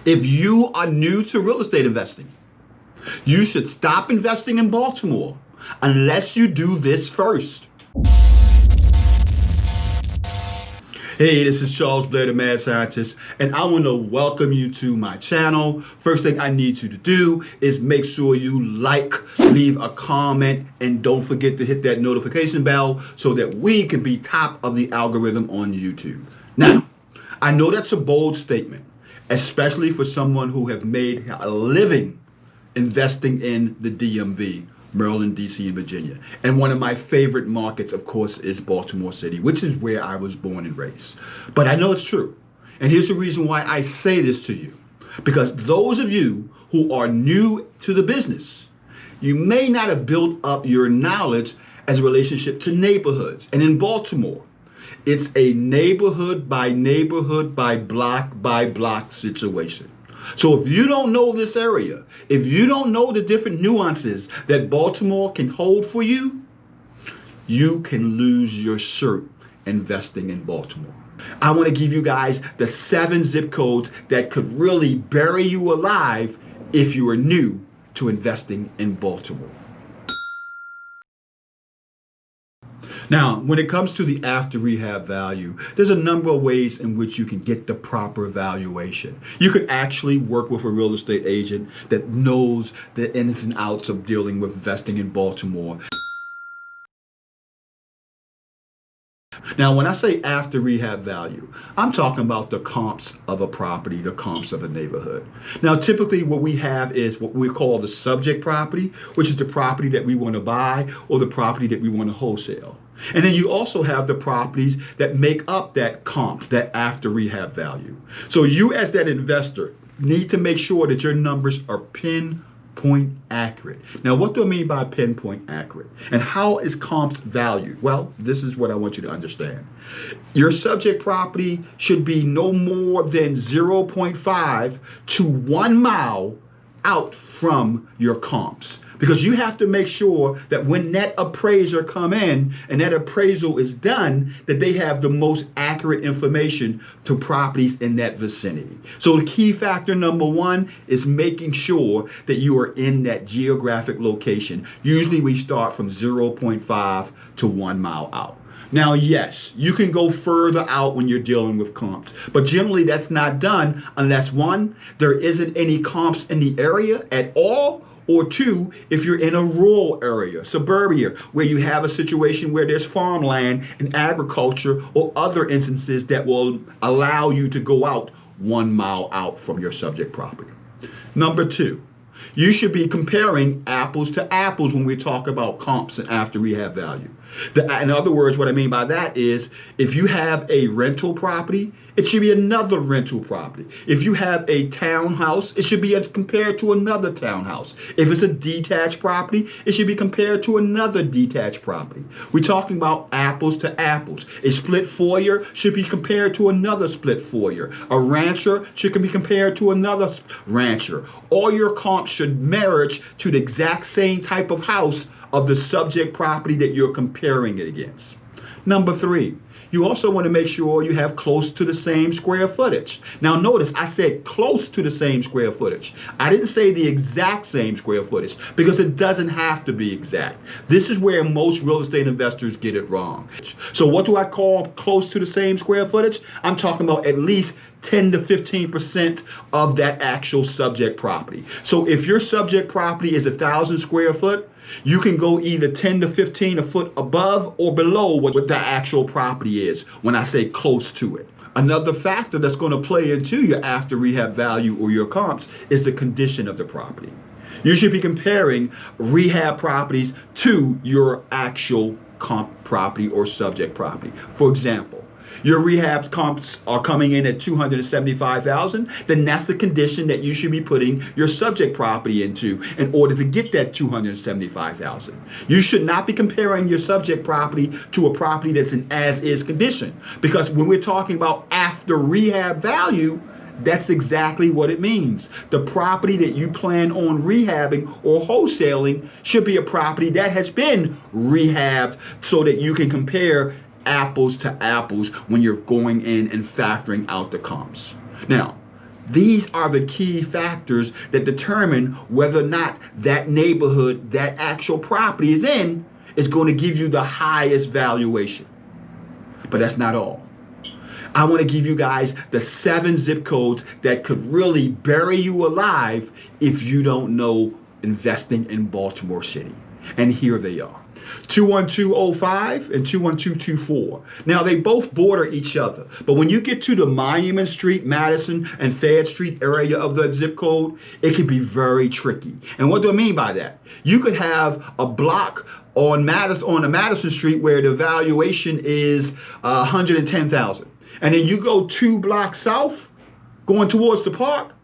If you are new to real estate investing, you should stop investing in Baltimore unless you do this first. Hey, this is Blair, the Mad Scientist, and I want to welcome you to my channel. First thing I need you to do is make sure you like, leave a comment, and don't forget to hit that notification bell so that we can be top of the algorithm on YouTube. Now, I know that's a bold statement, especially for someone who have made a living investing in the DMV, Maryland, DC, and Virginia. And one of my favorite markets, of course, is Baltimore City, which is where I was born and raised. But I know it's true. And here's the reason why I say this to you. Because those of you who are new to the business, you may not have built up your knowledge as a relationship to neighborhoods. And in Baltimore, it's a neighborhood by block situation. So if you don't know this area, if you don't know the different nuances that Baltimore can hold for you, you can lose your shirt investing in Baltimore. I want to give you guys the 7 zip codes that could really bury you alive if you are new to investing in Baltimore. Now, when it comes to the after rehab value, there's a number of ways in which you can get the proper valuation. You could actually work with a real estate agent that knows the ins and outs of dealing with investing in Baltimore. Now, when I say after rehab value, I'm talking about the comps of a property, the comps of a neighborhood. Now, typically what we have is what we call the subject property, which is the property that we want to buy or the property that we want to wholesale. And then you also have the properties that make up that comp, that after rehab value. So you as that investor need to make sure that your numbers are pinpoint accurate. Now, what do I mean by pinpoint accurate? And how is comps valued? Well, this is what I want you to understand. Your subject property should be no more than 0.5 to 1 mile out from your comps. Because you have to make sure that when that appraiser come in and that appraisal is done, that they have the most accurate information to properties in that vicinity. So the key factor number 1 is making sure that you are in that geographic location. Usually we start from 0.5 to 1 mile out. Now, yes, you can go further out when you're dealing with comps, but generally that's not done unless 1, there isn't any comps in the area at all, or 2, if you're in a rural area, suburbia, where you have a situation where there's farmland and agriculture or other instances that will allow you to go out 1 mile out from your subject property. Number 2, you should be comparing apples to apples when we talk about comps and after rehab value. In other words, what I mean by that is if you have a rental property, it should be another rental property. If you have a townhouse, it should be compared to another townhouse. If it's a detached property, it should be compared to another detached property. We're talking about apples to apples. A split foyer should be compared to another split foyer. A rancher should be compared to another rancher. All your comps should marriage to the exact same type of house of the subject property that you're comparing it against. Number 3, you also want to make sure you have close to the same square footage. Now notice I said close to the same square footage. I didn't say the exact same square footage because it doesn't have to be exact. This is where most real estate investors get it wrong. So what do I call close to the same square footage? I'm talking about at least 10 to 15% of that actual subject property. So if your subject property is 1,000 square foot, you can go either 10 to 15 a foot above or below what the actual property is when I say close to it. Another factor that's going to play into your after rehab value or your comps is the condition of the property. You should be comparing rehab properties to your actual comp property or subject property. For example, your rehab comps are coming in at $275,000, then that's the condition that you should be putting your subject property into in order to get that $275,000. You should not be comparing your subject property to a property that's in as-is condition, because when we're talking about after rehab value, that's exactly what it means. The property that you plan on rehabbing or wholesaling should be a property that has been rehabbed so that you can compare apples to apples when you're going in and factoring out the comps. Now, These are the key factors that determine whether or not that neighborhood, that actual property is going to give you the highest valuation. But that's not all. I want to give you guys the 7 zip codes that could really bury you alive if you don't know investing in Baltimore City. And here they are. 21205 and 21224. Now they both border each other, but when you get to the Monument Street, Madison, and Fayette Street area of the zip code, it can be very tricky. And what do I mean by that? You could have a block on the Madison Street where the valuation is 110,000. And then you go 2 blocks south, going towards the park,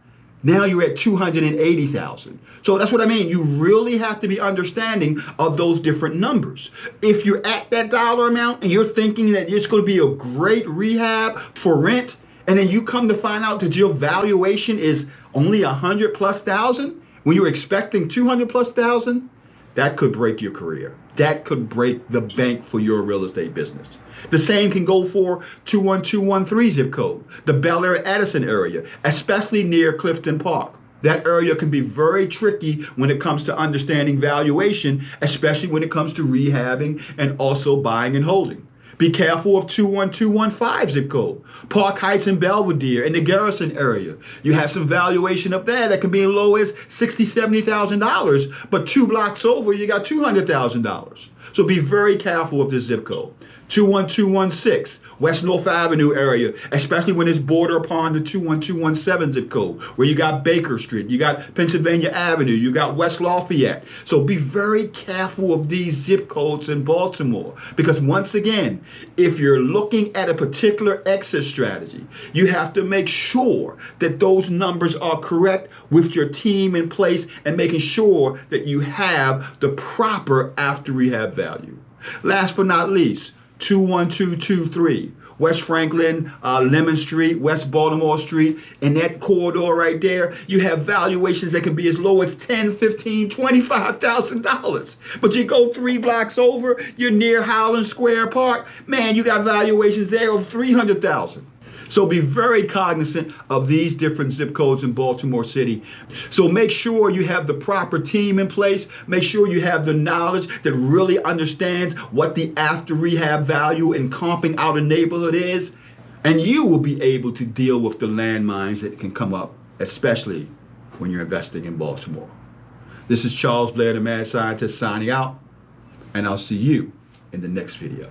now you're at 280,000. So that's what I mean. You really have to be understanding of those different numbers. If you're at that dollar amount and you're thinking that it's going to be a great rehab for rent, and then you come to find out that your valuation is only 100,000+ when you're expecting 200,000+, that could break your career. That could break the bank for your real estate business. The same can go for 21213 zip code, the Bel Air Edison area, especially near Clifton Park. That area can be very tricky when it comes to understanding valuation, especially when it comes to rehabbing and also buying and holding. Be careful of 21215 zip code, Park Heights and Belvedere in the Garrison area. You have some valuation up there that can be as low as $60,000, $70,000, but 2 blocks over, you got $200,000. So be very careful of this zip code. 21216, West North Avenue area, especially when it's border upon the 21217 zip code, where you got Baker Street, you got Pennsylvania Avenue, you got West Lafayette. So be very careful of these zip codes in Baltimore, because once again, if you're looking at a particular exit strategy, you have to make sure that those numbers are correct with your team in place and making sure that you have the proper after rehab value. Last but not least, 21223, West Franklin, Lemon Street, West Baltimore Street, in that corridor right there, you have valuations that can be as low as $10,000, $15,000, $25,000. But you go 3 blocks over, you're near Highland Square Park, man, you got valuations there of $300,000. So be very cognizant of these different zip codes in Baltimore City. So make sure you have the proper team in place. Make sure you have the knowledge that really understands what the after rehab value and comping out a neighborhood is. And you will be able to deal with the landmines that can come up, especially when you're investing in Baltimore. This is Charles Blair, the Mad Scientist, signing out, and I'll see you in the next video.